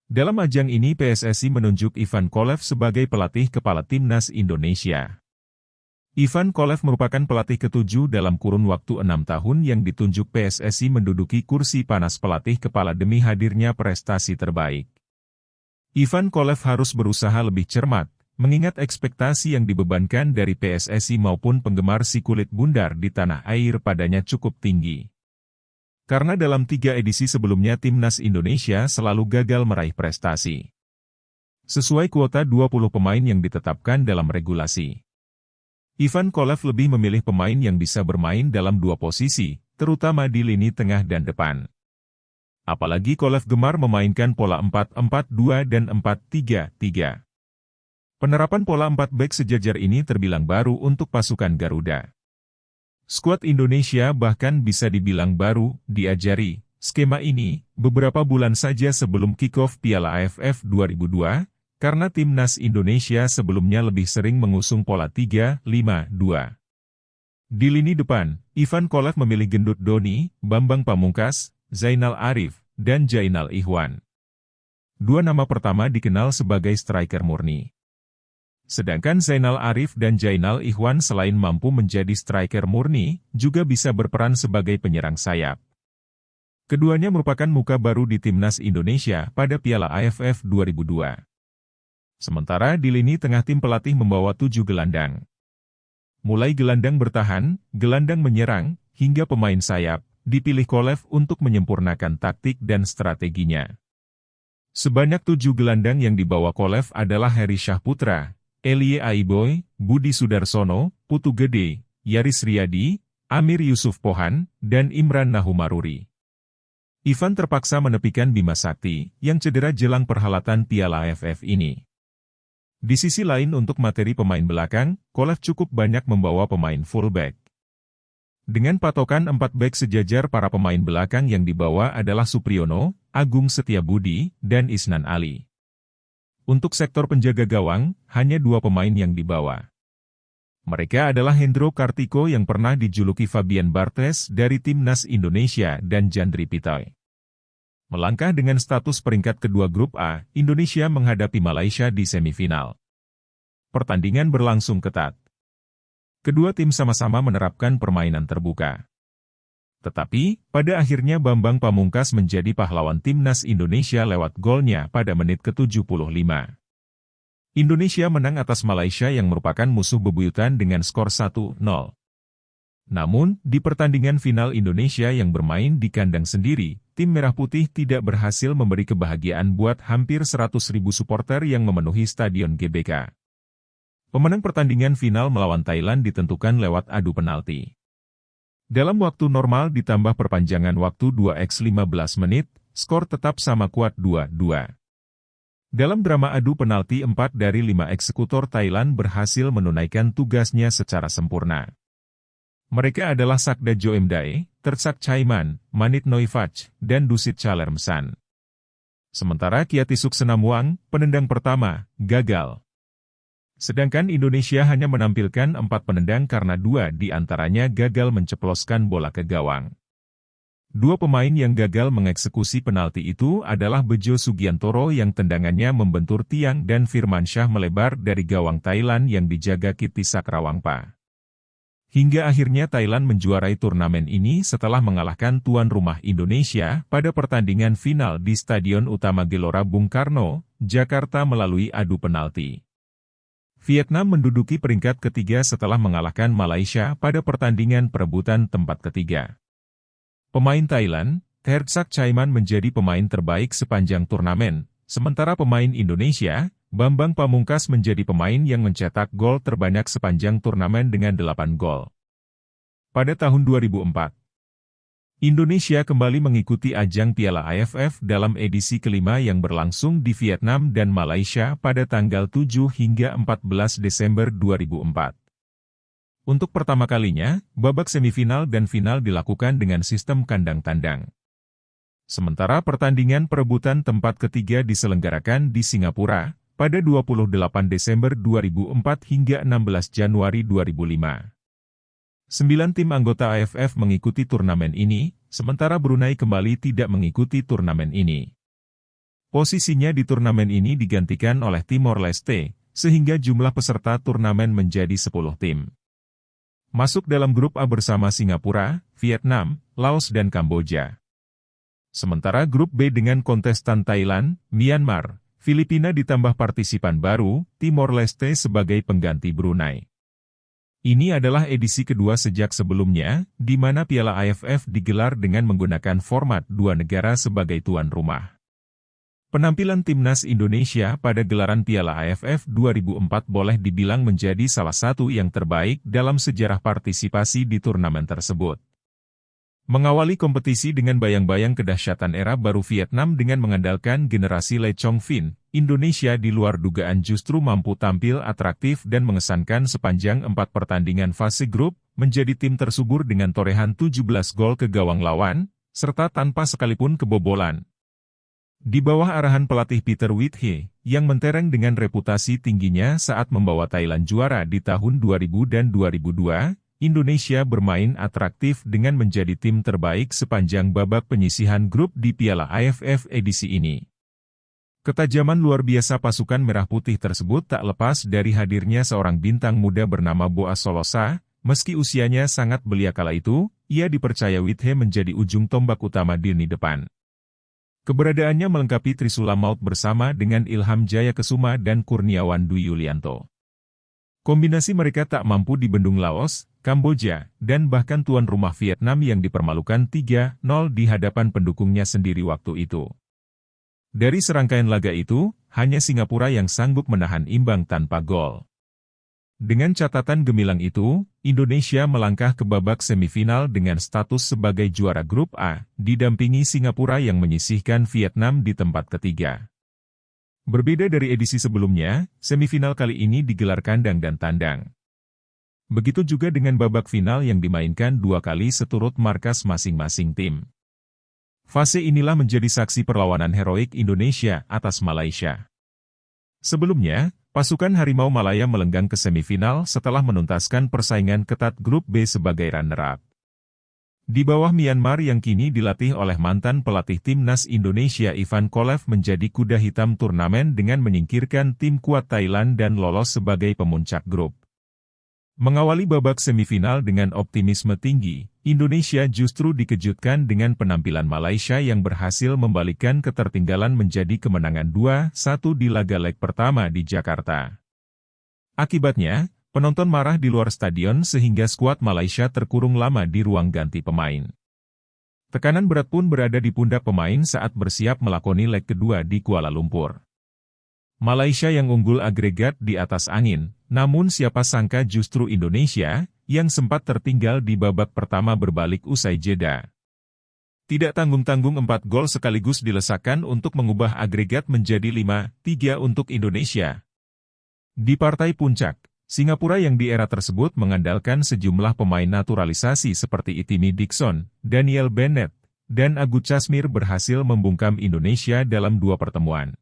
Dalam ajang ini PSSI menunjuk Ivan Kolev sebagai pelatih kepala Timnas Indonesia. Ivan Kolev merupakan pelatih ketujuh dalam kurun waktu 6 tahun yang ditunjuk PSSI menduduki kursi panas pelatih kepala demi hadirnya prestasi terbaik. Ivan Kolev harus berusaha lebih cermat, mengingat ekspektasi yang dibebankan dari PSSI maupun penggemar si kulit bundar di tanah air padanya cukup tinggi. Karena dalam 3 edisi sebelumnya Timnas Indonesia selalu gagal meraih prestasi. Sesuai kuota 20 pemain yang ditetapkan dalam regulasi. Ivan Kolev lebih memilih pemain yang bisa bermain dalam 2 posisi, terutama di lini tengah dan depan. Apalagi Kolev gemar memainkan pola 4-4-2 dan 4-3-3. Penerapan pola 4 bek sejajar ini terbilang baru untuk pasukan Garuda. Skuad Indonesia bahkan bisa dibilang baru diajari skema ini beberapa bulan saja sebelum kick-off Piala AFF 2002, karena Timnas Indonesia sebelumnya lebih sering mengusung pola 3-5-2. Di lini depan, Ivan Kolev memilih gendut Doni, Bambang Pamungkas, Zainal Arif, dan Jainal Ikhwan. 2 nama pertama dikenal sebagai striker murni. Sedangkan Zainal Arif dan Jainal Ikhwan selain mampu menjadi striker murni, juga bisa berperan sebagai penyerang sayap. Keduanya merupakan muka baru di Timnas Indonesia pada Piala AFF 2002. Sementara di lini tengah tim pelatih membawa 7 gelandang. Mulai gelandang bertahan, gelandang menyerang, hingga pemain sayap, dipilih Kolev untuk menyempurnakan taktik dan strateginya. Sebanyak 7 gelandang yang dibawa Kolev adalah Heri Syahputra, Elie Aiboy, Budi Sudarsono, Putu Gede, Yaris Riyadi, Amir Yusuf Pohan, dan Imran Nahumaruri. Ivan terpaksa menepikan Bima Sakti, yang cedera jelang perhelatan Piala AFF ini. Di sisi lain untuk materi pemain belakang, Kolev cukup banyak membawa pemain fullback. Dengan patokan 4 bek sejajar para pemain belakang yang dibawa adalah Supriyono, Agung Setiabudi, dan Isnan Ali. Untuk sektor penjaga gawang, hanya 2 pemain yang dibawa. Mereka adalah Hendro Kartiko yang pernah dijuluki Fabian Barthez dari Timnas Indonesia dan Jandri Pitoy. Melangkah dengan status peringkat kedua grup A, Indonesia menghadapi Malaysia di semifinal. Pertandingan berlangsung ketat. Kedua tim sama-sama menerapkan permainan terbuka. Tetapi, pada akhirnya Bambang Pamungkas menjadi pahlawan Timnas Indonesia lewat golnya pada menit ke-75. Indonesia menang atas Malaysia yang merupakan musuh bebuyutan dengan skor 1-0. Namun, di pertandingan final Indonesia yang bermain di kandang sendiri, tim Merah Putih tidak berhasil memberi kebahagiaan buat hampir 100.000 supporter yang memenuhi Stadion GBK. Pemenang pertandingan final melawan Thailand ditentukan lewat adu penalti. Dalam waktu normal ditambah perpanjangan waktu 2x15 menit, skor tetap sama kuat 2-2. Dalam drama adu penalti 4 dari 5 eksekutor Thailand berhasil menunaikan tugasnya secara sempurna. Mereka adalah Sakda Joemdae, Tersak Chaiman, Manit Noivach, dan Dusit Chalermsan. Sementara Kiatisuk Senamwang, penendang pertama, gagal. Sedangkan Indonesia hanya menampilkan 4 penendang karena 2 di antaranya gagal menceploskan bola ke gawang. 2 pemain yang gagal mengeksekusi penalti itu adalah Bejo Sugiantoro yang tendangannya membentur tiang dan Firmansyah melebar dari gawang Thailand yang dijaga Kitisak Rawangpa. Hingga akhirnya Thailand menjuarai turnamen ini setelah mengalahkan tuan rumah Indonesia pada pertandingan final di Stadion Utama Gelora Bung Karno, Jakarta melalui adu penalti. Vietnam menduduki peringkat ketiga setelah mengalahkan Malaysia pada pertandingan perebutan tempat ketiga. Pemain Thailand, Tersak Chaiman menjadi pemain terbaik sepanjang turnamen, sementara pemain Indonesia, Bambang Pamungkas menjadi pemain yang mencetak gol terbanyak sepanjang turnamen dengan 8 gol. Pada tahun 2004, Indonesia kembali mengikuti ajang Piala AFF dalam edisi kelima yang berlangsung di Vietnam dan Malaysia pada tanggal 7 hingga 14 Desember 2004. Untuk pertama kalinya, babak semifinal dan final dilakukan dengan sistem kandang-tandang. Sementara pertandingan perebutan tempat ketiga diselenggarakan di Singapura, pada 28 Desember 2004 hingga 16 Januari 2005. 9 tim anggota AFF mengikuti turnamen ini, sementara Brunei kembali tidak mengikuti turnamen ini. Posisinya di turnamen ini digantikan oleh Timor Leste, sehingga jumlah peserta turnamen menjadi 10 tim. Masuk dalam grup A bersama Singapura, Vietnam, Laos dan Kamboja. Sementara grup B dengan kontestan Thailand, Myanmar, Filipina ditambah partisipan baru, Timor Leste sebagai pengganti Brunei. Ini adalah edisi kedua sejak sebelumnya, di mana Piala AFF digelar dengan menggunakan format dua negara sebagai tuan rumah. Penampilan Timnas Indonesia pada gelaran Piala AFF 2004 boleh dibilang menjadi salah satu yang terbaik dalam sejarah partisipasi di turnamen tersebut. Mengawali kompetisi dengan bayang-bayang kedahsyatan era baru Vietnam dengan mengandalkan generasi Lee Chong Vin, Indonesia di luar dugaan justru mampu tampil atraktif dan mengesankan sepanjang 4 pertandingan fase grup, menjadi tim tersubur dengan torehan 17 gol ke gawang lawan, serta tanpa sekalipun kebobolan. Di bawah arahan pelatih Peter Whithee, yang mentereng dengan reputasi tingginya saat membawa Thailand juara di tahun 2000 dan 2002, Indonesia bermain atraktif dengan menjadi tim terbaik sepanjang babak penyisihan grup di Piala AFF edisi ini. Ketajaman luar biasa pasukan merah putih tersebut tak lepas dari hadirnya seorang bintang muda bernama Boaz Solosa. Meski usianya sangat belia kala itu, ia dipercaya Whithee menjadi ujung tombak utama di lini depan. Keberadaannya melengkapi Trisula Maut bersama dengan Ilham Jayakesuma dan Kurniawan Dwi Yulianto. Kombinasi mereka tak mampu dibendung Laos, Kamboja, dan bahkan tuan rumah Vietnam yang dipermalukan 3-0 di hadapan pendukungnya sendiri waktu itu. Dari serangkaian laga itu, hanya Singapura yang sanggup menahan imbang tanpa gol. Dengan catatan gemilang itu, Indonesia melangkah ke babak semifinal dengan status sebagai juara grup A, didampingi Singapura yang menyisihkan Vietnam di tempat ketiga. Berbeda dari edisi sebelumnya, semifinal kali ini digelar kandang dan tandang. Begitu juga dengan babak final yang dimainkan 2 kali seturut markas masing-masing tim. Fase inilah menjadi saksi perlawanan heroik Indonesia atas Malaysia. Sebelumnya, pasukan Harimau Malaya melenggang ke semifinal setelah menuntaskan persaingan ketat grup B sebagai runner-up. Di bawah Myanmar yang kini dilatih oleh mantan pelatih Timnas Indonesia Ivan Kolev menjadi kuda hitam turnamen dengan menyingkirkan tim kuat Thailand dan lolos sebagai pemuncak grup. Mengawali babak semifinal dengan optimisme tinggi, Indonesia justru dikejutkan dengan penampilan Malaysia yang berhasil membalikkan ketertinggalan menjadi kemenangan 2-1 di laga leg pertama di Jakarta. Akibatnya, penonton marah di luar stadion sehingga skuad Malaysia terkurung lama di ruang ganti pemain. Tekanan berat pun berada di pundak pemain saat bersiap melakoni leg kedua di Kuala Lumpur. Malaysia yang unggul agregat di atas angin, namun siapa sangka justru Indonesia, yang sempat tertinggal di babak pertama berbalik usai jeda. Tidak tanggung-tanggung 4 gol sekaligus dilesakkan untuk mengubah agregat menjadi 5-3 untuk Indonesia. Di partai puncak, Singapura yang di era tersebut mengandalkan sejumlah pemain naturalisasi seperti Itimi Dixon, Daniel Bennett, dan Agu Casmir berhasil membungkam Indonesia dalam 2 pertemuan.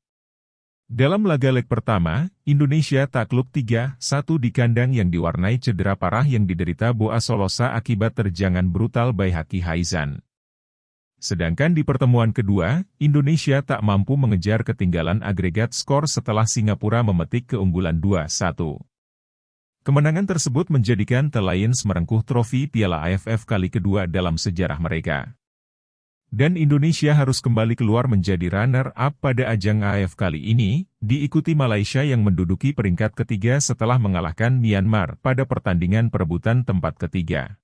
Dalam laga leg pertama, Indonesia takluk 3-1 di kandang yang diwarnai cedera parah yang diderita Boaz Solosa akibat terjangan brutal Baihaqi Haizan. Sedangkan di pertemuan kedua, Indonesia tak mampu mengejar ketinggalan agregat skor setelah Singapura memetik keunggulan 2-1. Kemenangan tersebut menjadikan The Lions merengkuh trofi Piala AFF kali kedua dalam sejarah mereka. Dan Indonesia harus kembali keluar menjadi runner-up pada ajang AFF kali ini, diikuti Malaysia yang menduduki peringkat ketiga setelah mengalahkan Myanmar pada pertandingan perebutan tempat ketiga.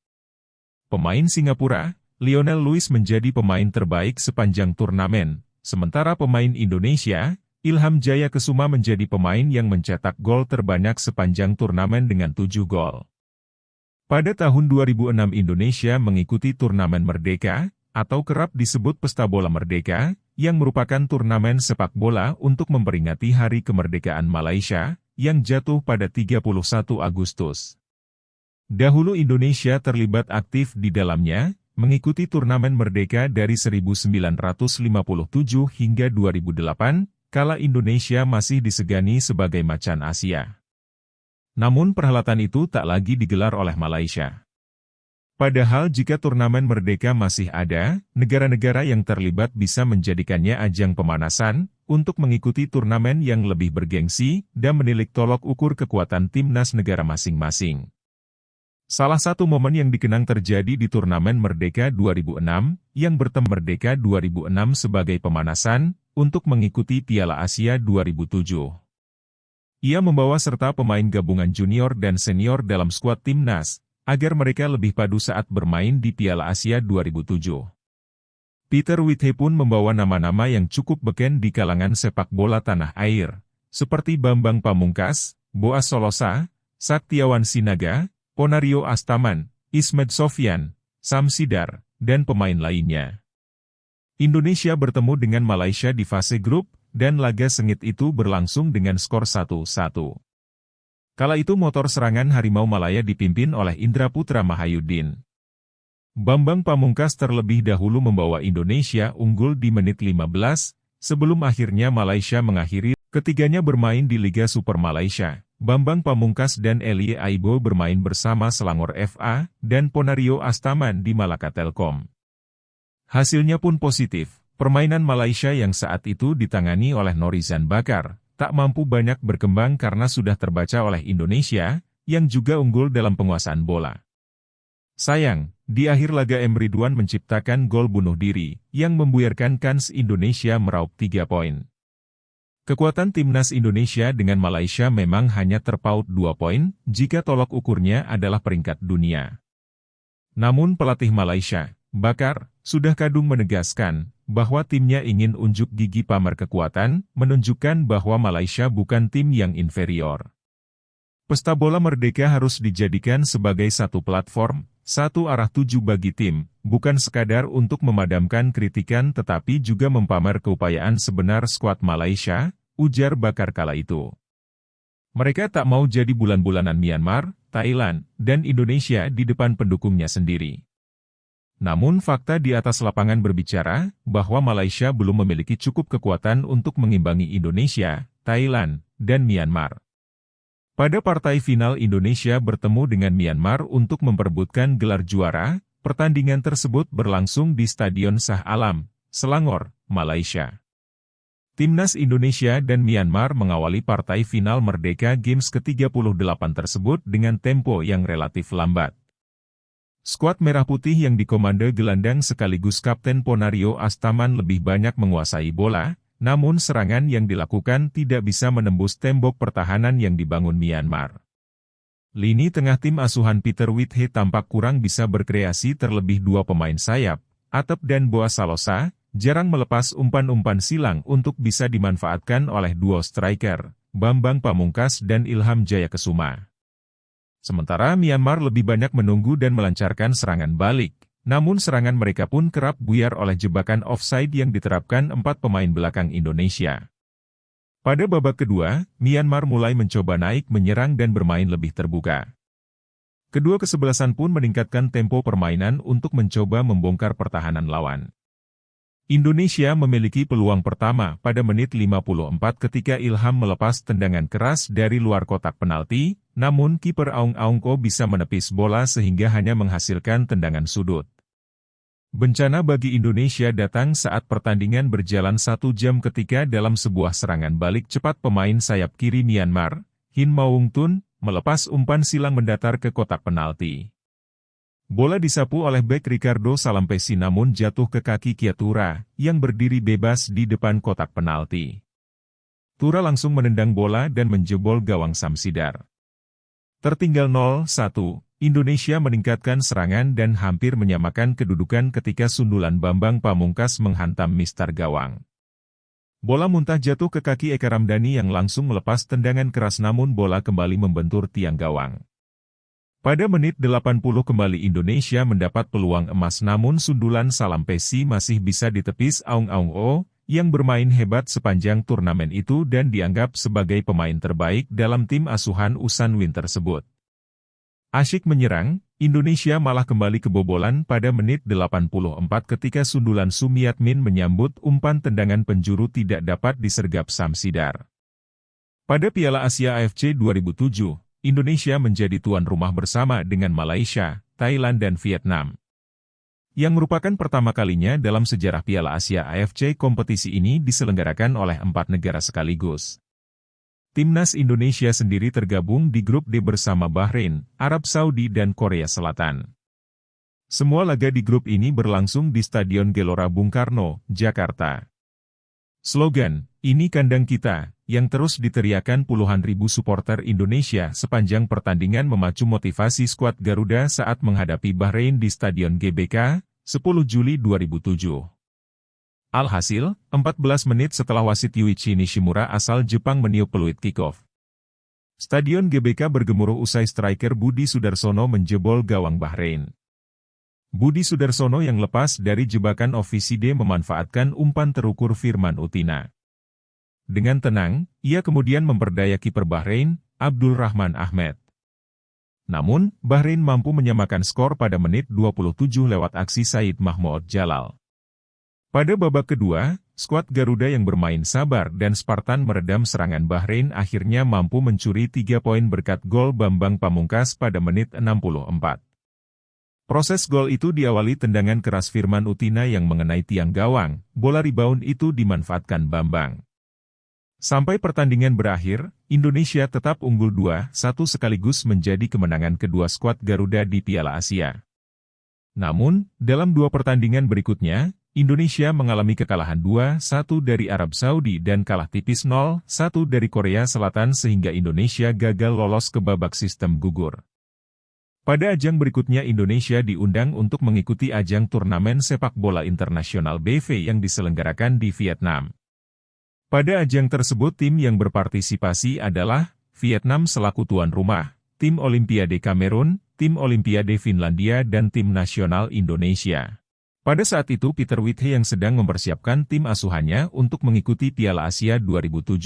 Pemain Singapura, Lionel Lewis menjadi pemain terbaik sepanjang turnamen, sementara pemain Indonesia, Ilham Jayakesuma menjadi pemain yang mencetak gol terbanyak sepanjang turnamen dengan 7 gol. Pada tahun 2006 Indonesia mengikuti turnamen Merdeka, atau kerap disebut Pesta Bola Merdeka, yang merupakan turnamen sepak bola untuk memperingati Hari Kemerdekaan Malaysia, yang jatuh pada 31 Agustus. Dahulu Indonesia terlibat aktif di dalamnya, mengikuti turnamen Merdeka dari 1957 hingga 2008, kala Indonesia masih disegani sebagai macan Asia. Namun perhelatan itu tak lagi digelar oleh Malaysia. Padahal jika turnamen Merdeka masih ada, negara-negara yang terlibat bisa menjadikannya ajang pemanasan, untuk mengikuti turnamen yang lebih bergengsi, dan menilik tolok ukur kekuatan timnas negara masing-masing. Salah satu momen yang dikenang terjadi di turnamen Merdeka 2006, yang bertema Merdeka 2006 sebagai pemanasan, untuk mengikuti Piala Asia 2007. Ia membawa serta pemain gabungan junior dan senior dalam skuad timnas, agar mereka lebih padu saat bermain di Piala Asia 2007. Peter Withe pun membawa nama-nama yang cukup beken di kalangan sepak bola tanah air, seperti Bambang Pamungkas, Boas Solosa, Saktiawan Sinaga, Ponario Astaman, Ismet Sofyan, Sam Sidar, dan pemain lainnya. Indonesia bertemu dengan Malaysia di fase grup, dan laga sengit itu berlangsung dengan skor 1-1. Kala itu motor serangan Harimau Malaya dipimpin oleh Indra Putra Mahayudin. Bambang Pamungkas terlebih dahulu membawa Indonesia unggul di menit 15, sebelum akhirnya Malaysia mengakhiri. Ketiganya bermain di Liga Super Malaysia. Bambang Pamungkas dan Elie Aibo bermain bersama Selangor FA, dan Ponario Astaman di Malaka Telkom. Hasilnya pun positif. Permainan Malaysia yang saat itu ditangani oleh Norizan Bakar, tak mampu banyak berkembang karena sudah terbaca oleh Indonesia, yang juga unggul dalam penguasaan bola. Sayang, di akhir laga M. Ridwan menciptakan gol bunuh diri, yang membuyarkan kans Indonesia meraup 3 poin. Kekuatan timnas Indonesia dengan Malaysia memang hanya terpaut 2 poin, jika tolok ukurnya adalah peringkat dunia. Namun pelatih Malaysia, Bakar, sudah kadung menegaskan, bahwa timnya ingin unjuk gigi pamer kekuatan, menunjukkan bahwa Malaysia bukan tim yang inferior. Pesta bola Merdeka harus dijadikan sebagai satu platform, satu arah tuju bagi tim, bukan sekadar untuk memadamkan kritikan tetapi juga mempamer keupayaan sebenar skuad Malaysia, ujar Bakar kala itu. Mereka tak mau jadi bulan-bulanan Myanmar, Thailand, dan Indonesia di depan pendukungnya sendiri. Namun fakta di atas lapangan berbicara, bahwa Malaysia belum memiliki cukup kekuatan untuk mengimbangi Indonesia, Thailand, dan Myanmar. Pada partai final Indonesia bertemu dengan Myanmar untuk memperebutkan gelar juara, pertandingan tersebut berlangsung di Stadion Shah Alam, Selangor, Malaysia. Timnas Indonesia dan Myanmar mengawali partai final Merdeka Games ke-38 tersebut dengan tempo yang relatif lambat. Skuad Merah Putih yang dikomando gelandang sekaligus Kapten Ponario Astaman lebih banyak menguasai bola, namun serangan yang dilakukan tidak bisa menembus tembok pertahanan yang dibangun Myanmar. Lini tengah tim asuhan Peter Withe tampak kurang bisa berkreasi terlebih dua pemain sayap, Atep dan Boas Salosa, jarang melepas umpan-umpan silang untuk bisa dimanfaatkan oleh duo striker, Bambang Pamungkas dan Ilham Jayakesuma. Sementara Myanmar lebih banyak menunggu dan melancarkan serangan balik, namun serangan mereka pun kerap buyar oleh jebakan offside yang diterapkan 4 pemain belakang Indonesia. Pada babak kedua, Myanmar mulai mencoba naik menyerang dan bermain lebih terbuka. Kedua kesebelasan pun meningkatkan tempo permainan untuk mencoba membongkar pertahanan lawan. Indonesia memiliki peluang pertama pada menit 54 ketika Ilham melepas tendangan keras dari luar kotak penalti, namun kiper Aung Aung Ko bisa menepis bola sehingga hanya menghasilkan tendangan sudut. Bencana bagi Indonesia datang saat pertandingan berjalan 1 jam ketika dalam sebuah serangan balik cepat pemain sayap kiri Myanmar, Hin Maung Tun, melepas umpan silang mendatar ke kotak penalti. Bola disapu oleh bek Ricardo Salampesi namun jatuh ke kaki Kiatura, yang berdiri bebas di depan kotak penalti. Tura langsung menendang bola dan menjebol gawang Sam Sidar. Tertinggal 0-1, Indonesia meningkatkan serangan dan hampir menyamakan kedudukan ketika sundulan Bambang Pamungkas menghantam mistar gawang. Bola muntah jatuh ke kaki Eka Ramdhani yang langsung melepas tendangan keras namun bola kembali membentur tiang gawang. Pada menit 80 kembali Indonesia mendapat peluang emas namun sundulan Salampesi masih bisa ditepis Aung Aung O, yang bermain hebat sepanjang turnamen itu dan dianggap sebagai pemain terbaik dalam tim asuhan Usan Win tersebut. Asyik menyerang, Indonesia malah kembali kebobolan pada menit 84 ketika sundulan Sumiatmin menyambut umpan tendangan penjuru tidak dapat disergap Sam Sidar. Pada Piala Asia AFC 2007, Indonesia menjadi tuan rumah bersama dengan Malaysia, Thailand dan Vietnam. Yang merupakan pertama kalinya dalam sejarah Piala Asia AFC kompetisi ini diselenggarakan oleh 4 negara sekaligus. Timnas Indonesia sendiri tergabung di grup D bersama Bahrain, Arab Saudi dan Korea Selatan. Semua laga di grup ini berlangsung di Stadion Gelora Bung Karno, Jakarta. Slogan, "Ini kandang kita," yang terus diteriakan puluhan ribu supporter Indonesia sepanjang pertandingan memacu motivasi skuad Garuda saat menghadapi Bahrain di Stadion GBK, 10 Juli 2007. Alhasil, 14 menit setelah wasit Yuichi Nishimura asal Jepang meniup peluit kick-off, Stadion GBK bergemuruh usai striker Budi Sudarsono menjebol gawang Bahrain. Budi Sudarsono yang lepas dari jebakan Oviside memanfaatkan umpan terukur Firman Utina. Dengan tenang, ia kemudian memperdaya kiper Bahrain, Abdul Rahman Ahmed. Namun, Bahrain mampu menyamakan skor pada menit 27 lewat aksi Said Mahmoud Jalal. Pada babak kedua, skuad Garuda yang bermain sabar dan Spartan meredam serangan Bahrain akhirnya mampu mencuri 3 poin berkat gol Bambang Pamungkas pada menit 64. Proses gol itu diawali tendangan keras Firman Utina yang mengenai tiang gawang, bola rebound itu dimanfaatkan Bambang. Sampai pertandingan berakhir, Indonesia tetap unggul 2-1 sekaligus menjadi kemenangan kedua skuad Garuda di Piala Asia. Namun, dalam 2 pertandingan berikutnya, Indonesia mengalami kekalahan 2-1 dari Arab Saudi dan kalah tipis 0-1 dari Korea Selatan sehingga Indonesia gagal lolos ke babak sistem gugur. Pada ajang berikutnya Indonesia diundang untuk mengikuti ajang turnamen sepak bola internasional BV yang diselenggarakan di Vietnam. Pada ajang tersebut tim yang berpartisipasi adalah Vietnam selaku tuan rumah, tim Olimpiade Kamerun, tim Olimpiade Finlandia dan tim nasional Indonesia. Pada saat itu Peter Withe yang sedang mempersiapkan tim asuhannya untuk mengikuti Piala Asia 2007.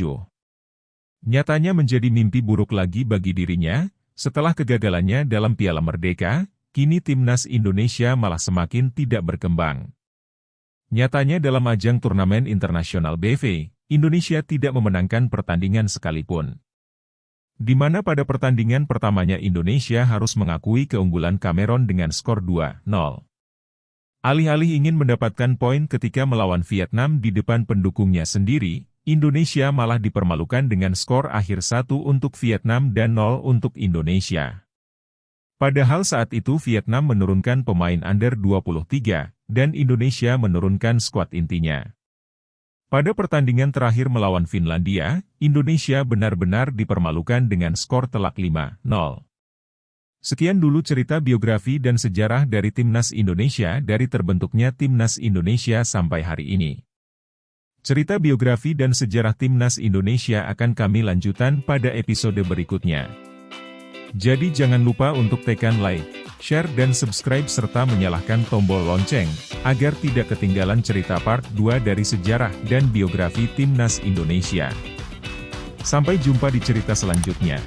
Nyatanya menjadi mimpi buruk lagi bagi dirinya. Setelah kegagalannya dalam Piala Merdeka, kini timnas Indonesia malah semakin tidak berkembang. Nyatanya dalam ajang turnamen internasional BV, Indonesia tidak memenangkan pertandingan sekalipun. Di mana pada pertandingan pertamanya Indonesia harus mengakui keunggulan Kamerun dengan skor 2-0. Alih-alih ingin mendapatkan poin ketika melawan Vietnam di depan pendukungnya sendiri, Indonesia malah dipermalukan dengan skor akhir 1 untuk Vietnam dan 0 untuk Indonesia. Padahal saat itu Vietnam menurunkan pemain under 23, dan Indonesia menurunkan skuad intinya. Pada pertandingan terakhir melawan Finlandia, Indonesia benar-benar dipermalukan dengan skor telak 5-0. Sekian dulu cerita biografi dan sejarah dari Timnas Indonesia dari terbentuknya Timnas Indonesia sampai hari ini. Cerita biografi dan sejarah Timnas Indonesia akan kami lanjutkan pada episode berikutnya. Jadi jangan lupa untuk tekan like, share dan subscribe serta menyalakan tombol lonceng, agar tidak ketinggalan cerita part 2 dari sejarah dan biografi Timnas Indonesia. Sampai jumpa di cerita selanjutnya.